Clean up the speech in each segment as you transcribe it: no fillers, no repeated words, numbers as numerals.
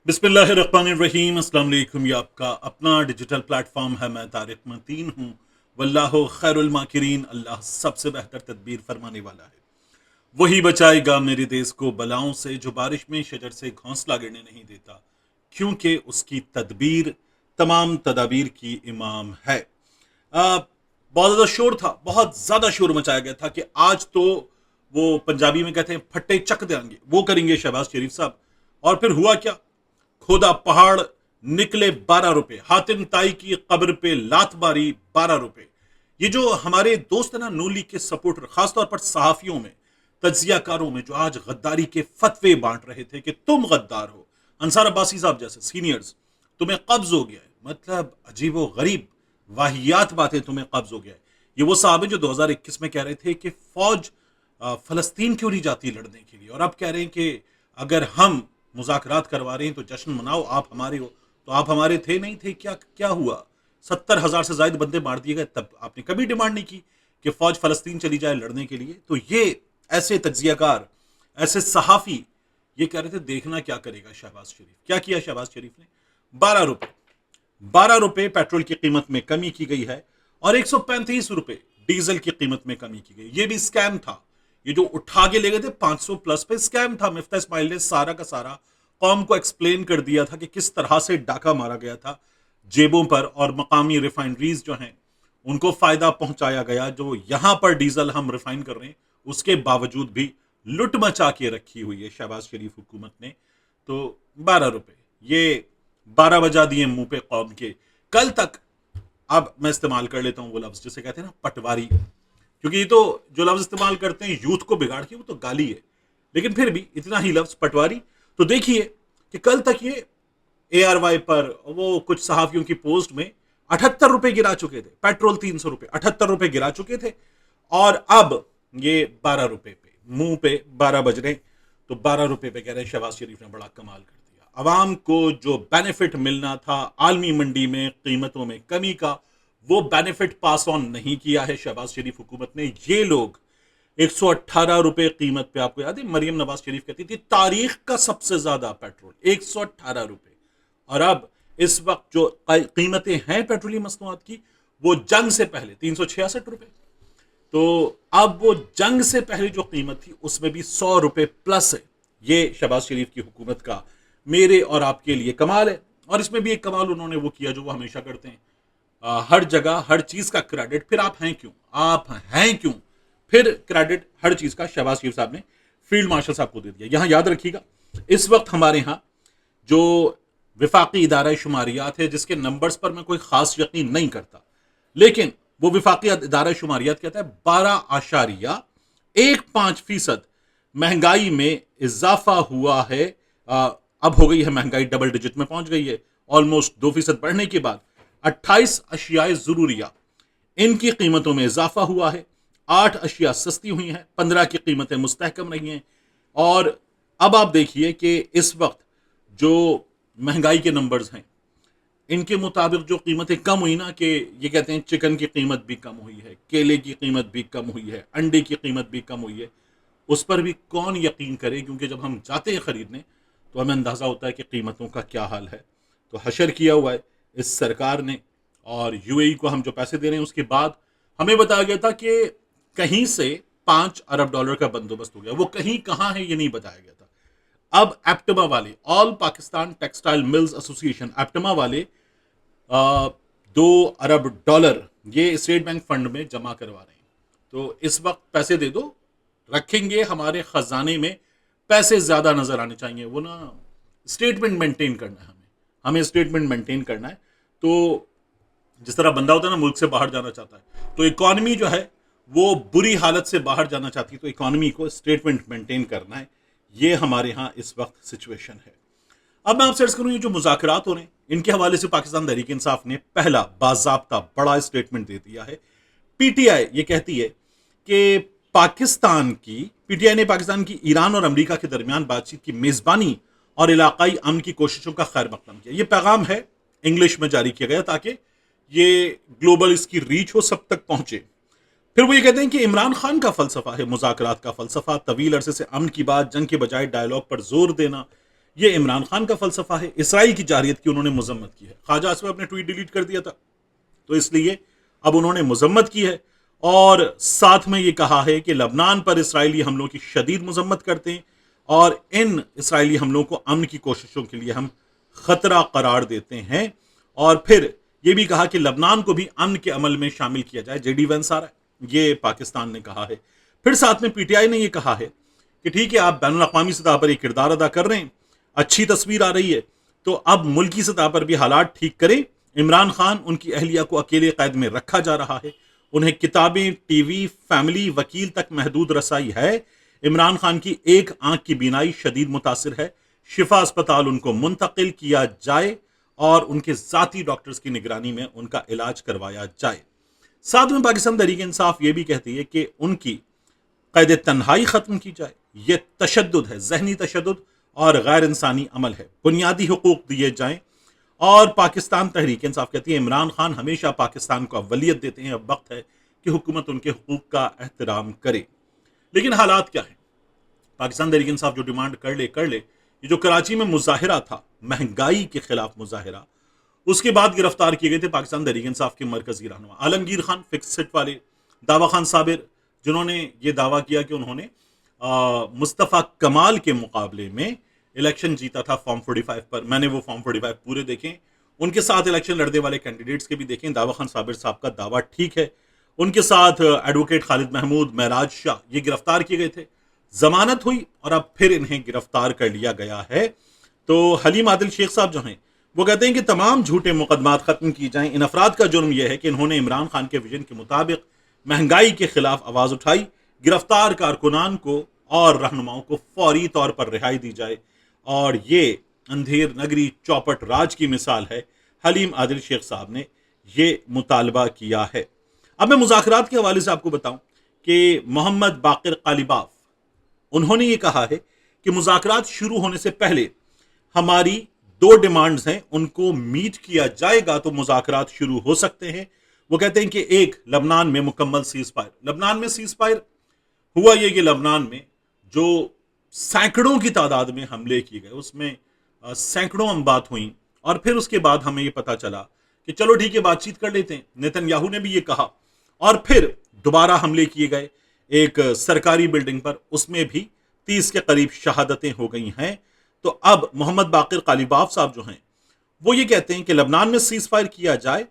बिस्मिल्लाहिर्रहमानिर्रहीम। अस्सलाम वालेकुम। ये आपका अपना डिजिटल प्लेटफॉर्म है। मैं तारिक मतीन हूँ। वल्लाहु खैरुल माकिरीन। अल्लाह सबसे बेहतर तदबीर फरमाने वाला है। वही बचाएगा मेरे देश को बलाओं से, जो बारिश में शजर से घोंसला गिरने नहीं देता, क्योंकि उसकी तदबीर तमाम तदाबीर की इमाम है। बहुत ज़्यादा शोर था, बहुत ज़्यादा शोर मचाया गया था कि आज तो वो पंजाबी में कहते हैं फट्टे चक देंगे, वो करेंगे शहबाज शरीफ साहब। और फिर हुआ क्या? खोदा पहाड़, निकले 12 रुपए। हातिम ताई की कब्र पे लात मारी, 12 रुपए। ये जो हमारे दोस्त है ना, नून लीग के सपोर्टर, खासतौर पर सहाफियों में, तज्जियाकारों में, जो आज गद्दारी के फतवे बांट रहे थे कि तुम गद्दार हो, अंसार अब्बासी साहब जैसे सीनियर्स, तुम्हें कब्ज हो गया है। मतलब अजीबो गरीब वाहियात बातें, तुम्हें कब्ज हो गया है। ये वो साहब है जो 2021 में कह रहे थे कि फौज फलस्तीन क्यों नहीं जाती लड़ने के लिए, और अब कह रहे हैं कि अगर हम मुज़ाकरात करवा रहे हैं तो जश्न मनाओ, आप हमारे हो। तो आप हमारे थे नहीं थे, क्या क्या हुआ? 70,000 से ज्यादा बंदे मार दिए गए, तब आपने कभी डिमांड नहीं की कि फौज फलस्तीन चली जाए लड़ने के लिए। तो ये ऐसे तज्जियाकार, ऐसे सहाफी ये कह रहे थे देखना क्या करेगा शहबाज शरीफ। क्या किया शहबाज शरीफ ने? 12 रुपए, 12 रुपए पेट्रोल की कीमत में कमी की गई है, और 135 रुपए डीजल की कीमत में कमी की गई। ये भी स्कैम था। ये जो उठा के ले गए थे 500 प्लस पे, स्कैम था। मिफ्ता इस्माइल ने सारा का सारा कौम को एक्सप्लेन कर दिया था कि किस तरह से डाका मारा गया था जेबों पर, और मकामी रिफाइनरीज जो हैं उनको फायदा पहुंचाया गया। जो यहां पर डीजल हम रिफाइन कर रहे हैं, उसके बावजूद भी लुट मचा के रखी हुई है शहबाज शरीफ हुकूमत ने। तो 12 रुपए, ये 12 बजा दिए मुंह पे कौम के। कल तक, अब मैं इस्तेमाल कर लेता हूं वो लफ्ज जिसे कहते हैं ना पटवारी, क्योंकि ये तो जो लफ्ज इस्तेमाल करते हैं यूथ को बिगाड़ के, वो तो गाली है, लेकिन फिर भी इतना ही लफ्ज पटवारी। तो देखिए कि कल तक ये ARY पर वो कुछ सहाफियों की पोस्ट में 78 रुपए गिरा चुके थे। पेट्रोल 300 रुपए, 78 रुपए गिरा चुके थे, और अब ये 12 रुपए पे, मुंह पे 12 बज रहे। तो 12 रुपए पे कह रहे हैं शहबाज शरीफ ने बड़ा कमाल कर दिया। अवाम को जो बेनिफिट मिलना था आलमी मंडी में कीमतों में कमी का, वो बेनिफिट पास ऑन नहीं किया है शहबाज शरीफ हुकूमत ने। ये लोग 118 रुपए कीमत पे, आपको याद है मरियम नवाज शरीफ कहती थी तारीख का सबसे ज्यादा पेट्रोल 118 रुपए, और अब इस वक्त जो कीमतें हैं पेट्रोलियम मसनूआत की, वो जंग से पहले 366 रुपए। तो अब वो जंग से पहले जो कीमत थी उसमें भी 100 रुपए प्लस है। ये शहबाज शरीफ की हुकूमत का मेरे और आपके लिए कमाल है। और इसमें भी एक कमाल उन्होंने वो किया जो वो हमेशा करते हैं, हर जगह हर चीज का क्रेडिट फिर आप हैं क्यों, आप हैं क्यों, फिर क्रेडिट हर चीज का शहबाज शरीफ साहब ने फील्ड मार्शल साहब को दे दिया। यहां याद रखिएगा, इस वक्त हमारे यहां जो विफाकी इदारा शुमारियात है, जिसके नंबर्स पर मैं कोई खास यकीन नहीं करता, लेकिन वो विफाकी इदारा शुमारियात कहता है 12.15% महंगाई में इजाफा हुआ है। अब हो गई है महंगाई, डबल डिजिट में पहुंच गई है, ऑलमोस्ट 2% बढ़ने के बाद। 28 अशियाए जरूरिया, इनकी कीमतों में इजाफा हुआ है। 8 अशिया सस्ती हुई हैं, 15 की कीमतें मुस्तहकम रही हैं। और अब आप देखिए कि इस वक्त जो महंगाई के नंबर्स हैं, इनके मुताबिक जो कीमतें कम हुई ना, कि ये कहते हैं चिकन की कीमत भी कम हुई है, केले की कीमत भी कम हुई है, अंडे की कीमत भी कम हुई है, उस पर भी कौन यकीन करे? क्योंकि जब हम जाते हैं खरीदने तो हमें अंदाजा होता है कि कीमतों का क्या हाल है। तो हशर किया हुआ है इस सरकार ने, और UAE को हम जो पैसे दे रहे हैं उसके बाद हमें बताया गया था कि कहीं से $5 अरब का बंदोबस्त हो गया। वो कहीं कहां है ये नहीं बताया गया था। अब एप्टमा वाले, all Pakistan textile mills association, एप्टमा वाले 2 अरब डॉलर ये स्टेट बैंक फंड में जमा करवा रहे हैं। तो इस वक्त पैसे दे दो, रखेंगे हमारे खजाने में, पैसे ज्यादा नजर आने चाहिए। वो ना स्टेटमेंट मेंटेन करना है, हमें स्टेटमेंट मेंटेन करना है। तो जिस तरह बंदा होता है ना, मुल्क से बाहर जाना चाहता है, तो इकॉनमी जो है वो बुरी हालत से बाहर जाना चाहती है, तो इकॉनमी को स्टेटमेंट मेंटेन करना है। ये हमारे यहाँ इस वक्त सिचुएशन है। अब मैं आपसे अर्ज करूं, ये जो मुज़ाकरात हो रहे हैं, इनके हवाले से पाकिस्तान तहरीक इंसाफ ने पहला बाज़ाब्ता बड़ा स्टेटमेंट दे दिया है। PTI ये कहती है कि PTI ने पाकिस्तान की ईरान और अमेरिका के दरमियान बातचीत की मेजबानी और इलाकाई अमन की कोशिशों का खैर मकदम किया। ये पैगाम है इंग्लिश में जारी किया गया ताकि ये ग्लोबल इसकी रीच हो, सब तक पहुंचे। फिर वो ये कहते हैं कि इमरान खान का फलसफा है मुज़ाकरात का फलसफा, तवील अरसे से अमन की बात, जंग के बजाय डायलॉग पर जोर देना। ये इमरान खान का फलसफा है। इसराइल की जारियत की उन्होंने मजम्मत की है। ख्वाजा आसिफ अपने ट्वीट डिलीट कर दिया था, तो इसलिए अब उन्होंने मजम्मत की है और साथ में ये कहा है कि लबनान पर इसराइली हमलों की शदीद मजम्मत करते हैं और इन इसराइली हमलों को अमन की कोशिशों के लिए हम खतरा करार देते हैं। और फिर ये भी कहा कि लबनान को भी अमन के अमल में शामिल किया जाए। जेडी वेंस आ रहा है, ये पाकिस्तान ने कहा है। फिर साथ में पीटीआई ने यह कहा है कि ठीक है, आप बैनुल अक़वामी सतह पर एक किरदार अदा कर रहे हैं, अच्छी तस्वीर आ रही है, तो अब मुल्की सतह पर भी हालात ठीक करें। इमरान खान, उनकी अहलिया को अकेले कैद में रखा जा रहा है, उन्हें किताबें, टीवी, फैमिली, वकील तक महदूद रसाई है। इमरान खान की एक आंख की बीनाई शदीद मुतासिर है, शिफा अस्पताल उनको मुंतकिल किया जाए और उनके जाती डॉक्टर्स की निगरानी में उनका इलाज करवाया जाए। साथ में पाकिस्तान तहरीक इंसाफ ये भी कहती है कि उनकी कैद तन्हाई खत्म की जाए। यह तशद्दुद है, जहनी तशद्दुद और गैर इंसानी अमल है। बुनियादी हुकूक दिए जाएं। और पाकिस्तान तहरीक इंसाफ कहती है इमरान खान हमेशा पाकिस्तान को अव्वलियत देते हैं, अब वक्त है कि हुकूमत उनके हुकूक का एहतराम करे। लेकिन हालात क्या है? पाकिस्तान तहरीक इंसाफ जो डिमांड कर ले, ये जो कराची में मुजाहिरा था, महंगाई के खिलाफ मुजाहिरा, उसके बाद गिरफ्तार किए गए थे पाकिस्तान तहरीक इंसाफ के मरकजी रहनुमा आलमगीर खान, फिक्स सेट वाले, दावा खान साबिर, जिन्होंने ये दावा किया कि उन्होंने मुस्तफ़ा कमाल के मुकाबले में इलेक्शन जीता था फॉर्म 45 पर। मैंने वो फॉर्म 45 पूरे देखे, उनके साथ इलेक्शन लड़ने वाले कैंडिडेट्स के भी देखें। दावा खान साबिर साहब का दावा ठीक है। उनके साथ एडवोकेट खालिद महमूद, महराज शाह, ये गिरफ्तार किए गए थे, जमानत हुई और अब फिर इन्हें गिरफ्तार कर लिया गया है। तो हलीम आदिल शेख साहब जो हैं वो कहते हैं कि तमाम झूठे मुकदमात खत्म की जाएं। इन अफराद का जुर्म यह है कि इन्होंने इमरान खान के विजन के मुताबिक महंगाई के खिलाफ आवाज उठाई। गिरफ्तार कारकुनान को और रहनुमाओं को फौरी तौर पर रिहाई दी जाए और ये अंधेर नगरी चौपट राज की मिसाल है। हलीम आदिल शेख साहब ने ये मुतालबा किया है। अब मैं मुज़ाकरात के हवाले से आपको बताऊं कि मोहम्मद बाकिर कालिबाफ, उन्होंने ये कहा है कि मुज़ाकरात शुरू होने से पहले हमारी दो डिमांड्स हैं, उनको मीट किया जाएगा तो मुज़ाकरात शुरू हो सकते हैं। वो कहते हैं कि एक, लबनान में मुकम्मल सीज फायर। लबनान में सीज फायर हुआ ये कि लबनान में जो सैकड़ों की तादाद में हमले किए गए, उसमें सैकड़ों अमबात हुई और फिर उसके बाद हमें ये पता चला कि चलो ठीक है, बातचीत कर लेते हैं। नेतन्याहू ने भी ये कहा और फिर दोबारा हमले किए गए एक सरकारी बिल्डिंग पर, उसमें भी 30 के करीब शहादतें हो गई हैं। तो अब मोहम्मद बाकिर कालिबाफ साहब जो हैं वो ये कहते हैं कि लबनान में सीज फायर किया जाए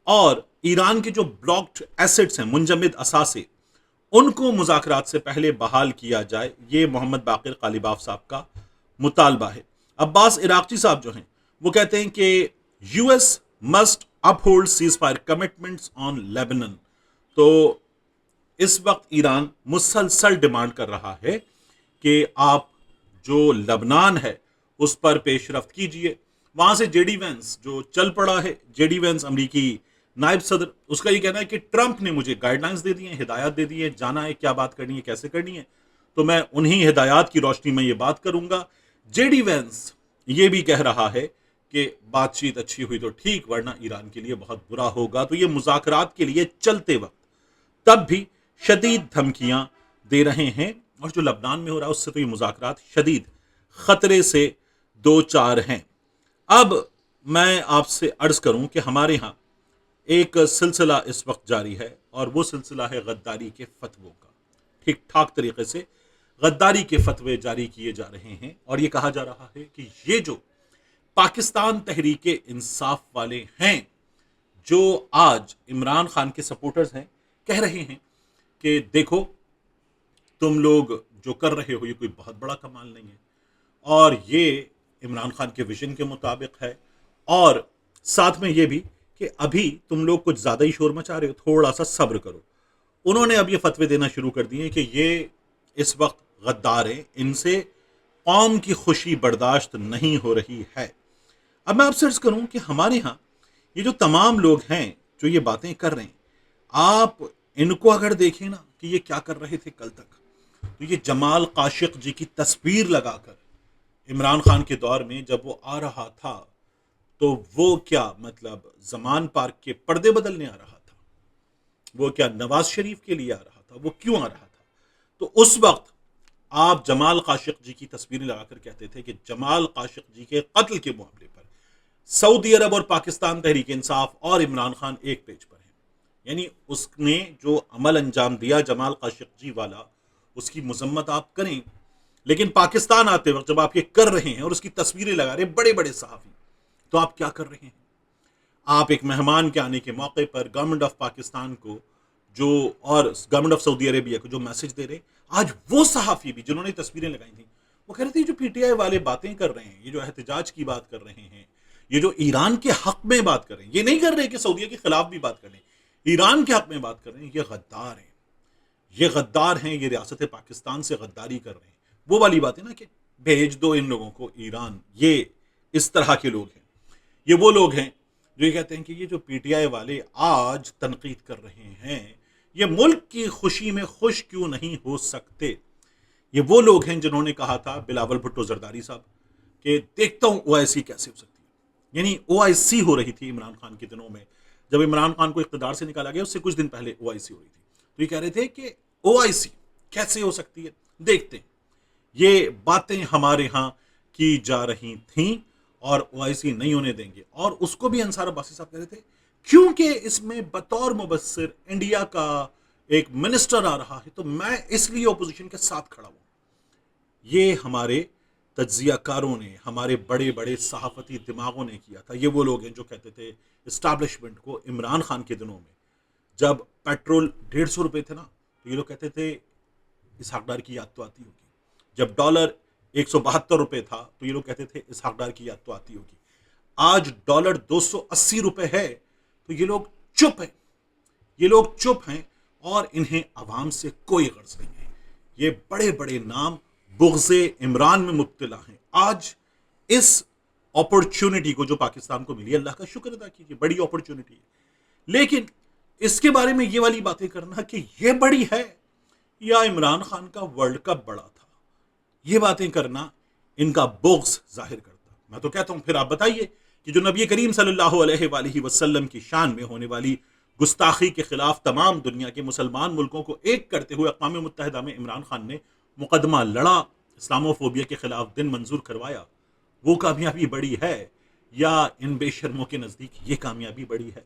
और ईरान के जो ब्लॉक्ड एसेट्स हैं, मुंजमद असासे, उनको मुज़ाकरात से पहले बहाल किया जाए। ये मोहम्मद बाकिर कालिबाफ साहब का मुतालबा है। अब्बास इराक़ची साहब जो हैं वो कहते हैं कि US must uphold cease fire commitments on Lebanon. तो इस वक्त ईरान मुसलसल डिमांड कर रहा है कि आप जो लबनान है उस पर पेशरफ्त कीजिए। वहां से जेडी वेंस जो चल पड़ा है, जेडी वेंस अमरीकी नायब सदर, उसका ये कहना है कि ट्रंप ने मुझे गाइडलाइंस दे दी हैं, हिदायत दे दी है, जाना है क्या बात करनी है, कैसे करनी है, तो मैं उन्हीं हिदायत की रोशनी में ये बात करूंगा। जेडी वेंस ये भी कह रहा है कि बातचीत अच्छी हुई तो ठीक, वरना ईरान के लिए बहुत बुरा होगा। तो ये मुज़ाकरात के लिए चलते वक्त तब भी शदीद धमकियां दे रहे हैं और जो लबनान में हो रहा है उससे तो ये मुज़ाकरात शदीद खतरे से दो चार हैं। अब मैं आपसे अर्ज करूं कि हमारे यहाँ एक सिलसिला इस वक्त जारी है और वो सिलसिला है गद्दारी के फतवों का। ठीक ठाक तरीके से गद्दारी के फतवे जारी किए जा रहे हैं और ये कहा जा रहा है कि ये जो पाकिस्तान तहरीक इंसाफ वाले हैं, जो आज इमरान खान के सपोर्टर्स हैं, कह रहे हैं कि देखो तुम लोग जो कर रहे हो ये कोई बहुत बड़ा कमाल नहीं है और ये इमरान खान के विजन के मुताबिक है। और साथ में ये भी कि अभी तुम लोग कुछ ज़्यादा ही शोर मचा रहे हो, थोड़ा सा सब्र करो। उन्होंने अब ये फतवे देना शुरू कर दिए कि ये इस वक्त गद्दार हैं, इनसे कौम की खुशी बर्दाश्त नहीं हो रही है। अब मैं आपसे अर्ज करूं कि हमारे यहाँ ये जो तमाम लोग हैं जो ये बातें कर रहे हैं, आप इनको अगर देखें ना कि ये क्या कर रहे थे कल तक, तो ये जमाल काशिक जी की तस्वीर लगाकर इमरान खान के दौर में जब वो आ रहा था तो वो क्या मतलब जमान पार्क के पर्दे बदलने आ रहा था, वो क्या नवाज शरीफ के लिए आ रहा था, वो क्यों आ रहा था? तो उस वक्त आप जमाल काशिक़जी की तस्वीरें लगाकर कहते थे कि जमाल काशिक़जी के कत्ल के मामले पर सऊदी अरब और पाकिस्तान तहरीक इंसाफ और इमरान खान एक पेज पर हैं। यानी उसने जो अमल अंजाम दिया जमाल काशिक़जी वाला, उसकी मजम्मत आप करें, लेकिन पाकिस्तान आते वक्त जब आप ये कर रहे हैं और उसकी तस्वीरें लगा रहे बड़े बड़े सहाफ़ी, तो आप क्या कर रहे हैं? आप एक मेहमान के आने के मौके पर गवर्नमेंट ऑफ पाकिस्तान को जो और गवर्नमेंट ऑफ सऊदी अरेबिया को जो मैसेज दे रहे, आज वो सहाफ़ी भी जिन्होंने तस्वीरें लगाई थी, वो कह रहे थे जो पीटीआई वाले बातें कर रहे हैं, ये जो एहतजाज की बात कर रहे हैं, ये जो ईरान के हक में बात कर रहे हैं, ये नहीं कर रहे कि सऊदीया के खिलाफ भी बात कर रहे हैं, ईरान के हक में बात कर रहे हैं, ये गद्दार हैं, ये गद्दार हैं, ये रियासत पाकिस्तान से गद्दारी कर रहे हैं। वो वाली बात है ना कि भेज दो इन लोगों को ईरान, ये इस तरह के लोग हैं। ये वो लोग हैं जो ये कहते हैं कि ये जो पीटीआई वाले आज तनकीद कर रहे हैं, ये मुल्क की खुशी में खुश क्यों नहीं हो सकते। ये वो लोग हैं जिन्होंने कहा था बिलावल भुट्टो जरदारी साहब कि देखता हूं ओआईसी कैसे हो सकती है। यानी ओआईसी हो रही थी इमरान खान के दिनों में, जब इमरान खान को इख्तिदार से निकाला गया उससे कुछ दिन पहले ओआईसी हो रही थी, तो ये कह रहे थे कि ओआईसी कैसे हो सकती है, देखते हैं। ये बातें हमारे यहाँ की जा रही थीं और ओआईसी नहीं होने देंगे। और उसको भी अंसार अब्बासी साहब कह रहे थे क्योंकि इसमें बतौर मुबस्सिर इंडिया का एक मिनिस्टर आ रहा है, तो मैं इसलिए ओपोजिशन के साथ खड़ा हूं। ये हमारे तज्जियाकारों ने, हमारे बड़े बड़े सहाफती दिमागों ने किया था। ये वो लोग हैं जो कहते थे इस्टेब्लिशमेंट को इमरान खान के दिनों में, जब पेट्रोल 150 रुपये थे ना, तो ये लोग कहते थे इसहाक डार की याद तो आती होगी। जब डॉलर 172 रुपये था, तो ये लोग कहते थे इसहाक डार की याद तो आती होगी। आज डॉलर 280 रुपये है, तो ये लोग चुप हैं। ये लोग चुप हैं और इन्हें अवाम से कोई गर्ज नहीं है। ये बड़े बड़े नाम बुग़्ज़े इमरान में मुब्तला हैं। आज इस अपॉर्चुनिटी को जो पाकिस्तान को मिली, अल्लाह का शुक्र अदा कीजिए, बड़ी अपॉर्चुनिटी है। लेकिन इसके बारे में ये वाली बातें करना कि ये बड़ी है या इमरान खान का वर्ल्ड कप बड़ा था, ये बातें करना इनका बुग़्ज़ जाहिर करता। मैं तो कहता हूं फिर आप बताइए कि जो नबी करीम सल्लल्लाहु अलैहि वसल्लम की शान में होने वाली गुस्ताखी के खिलाफ तमाम दुनिया के मुसलमान मुल्कों को एक करते हुए अक़वाम मुत्तहिदा में इमरान खान ने मुकदमा लड़ा, इस्लामोफोबिया के खिलाफ दिन मंजूर करवाया, वो कामयाबी बड़ी है या इन बेशर्मों के नज़दीक ये कामयाबी बड़ी है?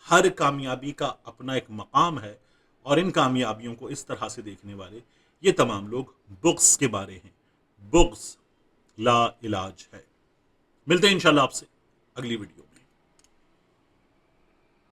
हर कामयाबी का अपना एक मकाम है और इन कामयाबियों को इस तरह से देखने वाले ये तमाम लोग बुग़्ज़ के बारे हैं। बुग़्ज़ ला इलाज है। मिलते हैं इंशाल्लाह आपसे अगली वीडियो।